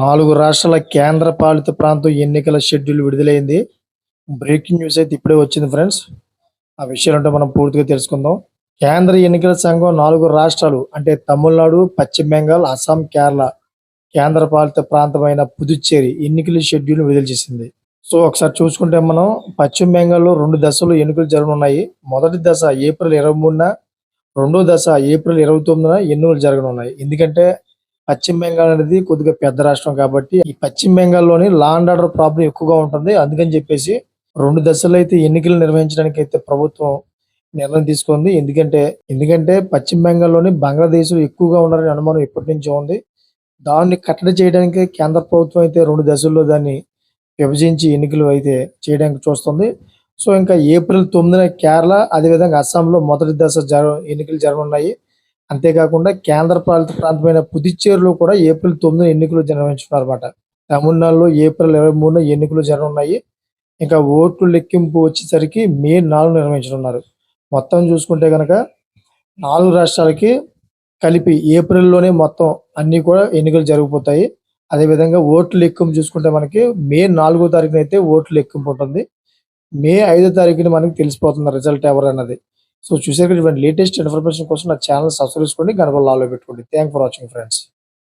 4 రాష్ట్రాల కేంద్ర పాలిత ప్రాంతం ఎన్నికల షెడ్యూల్ విడుదలైంది. బ్రేకింగ్ న్యూస్ అయితే ఇప్పుడే వచ్చింది ఫ్రెండ్స్. ఆ విషయాలంటే మనం పూర్తిగా తెలుసుకుందాం. కేంద్ర ఎన్నికల సంఘం 4 రాష్ట్రాలు అంటే తమిళనాడు, పశ్చిమ బెంగాల్, అస్సాం, కేరళ కేంద్ర పాలిత ప్రాంతమైన పుదుచ్చేరి ఎన్నికల షెడ్యూల్ విడుదల చేసింది. సో ఒకసారి చూసుకుంటే మనం పశ్చిమ బెంగాల్లో 2 దశల్లో ఎన్నికలు జరగనున్నాయి. మొదటి దశ ఏప్రిల్ 23న, రెండో దశ ఏప్రిల్ 29న ఎన్నికలు జరగనున్నాయి. ఎందుకంటే పశ్చిమ బెంగాల్ అనేది కొద్దిగా పెద్ద రాష్ట్రం కాబట్టి ఈ పశ్చిమ బెంగాల్లోని లా అండ్ ఆర్డర్ ప్రాబ్లం ఎక్కువగా ఉంటుంది. అందుకని చెప్పేసి 2 దశల్లో అయితే ఎన్నికలు నిర్వహించడానికి అయితే ప్రభుత్వం నిర్ణయం తీసుకుంది. ఎందుకంటే పశ్చిమ బెంగాల్లోని బంగ్లాదేశ్ ఎక్కువగా ఉన్నారనే అనుమానం ఎప్పటి నుంచో ఉంది. దాన్ని కట్టడి చేయడానికి కేంద్ర ప్రభుత్వం అయితే 2 దశల్లో దాన్ని విభజించి ఎన్నికలు అయితే చేయడానికి చూస్తుంది. సో ఇంకా ఏప్రిల్ 9న కేరళ, అదేవిధంగా అస్సాంలో మొదటి దశ ఎన్నికలు జరగనున్నాయి. అంతేకాకుండా కేంద్ర పాలిత ప్రాంతమైన పుదుచ్చేరిలో కూడా ఏప్రిల్ 9న ఎన్నికలు నిర్వహించున్నారన్నమాట. తమిళనాడులో ఏప్రిల్ 23న ఎన్నికలు జరగనున్నాయి. ఇంకా ఓట్లు లెక్కింపు వచ్చేసరికి మే 4 నిర్వహించనున్నారు. మొత్తం చూసుకుంటే కనుక 4 రాష్ట్రాలకి కలిపి ఏప్రిల్లోనే మొత్తం అన్ని కూడా ఎన్నికలు జరిగిపోతాయి. అదేవిధంగా ఓట్లు లెక్కింపు చూసుకుంటే మనకి మే 4వ తారీఖున అయితే ఓట్లు లెక్కింపు ఉంటుంది. మే 5వ తారీఖున మనకి తెలిసిపోతుంది రిజల్ట్ ఎవరు అన్నది. సో చూసారు కదా, ఇటువంటి లేటెస్ట్ ఇన్ఫర్మేషన్ కోసం నా ఛానల్ సబ్స్క్రైబ్ చేసుకోండి, గంట ఆల్లో పెట్టుకోండి. Thank for watching friends.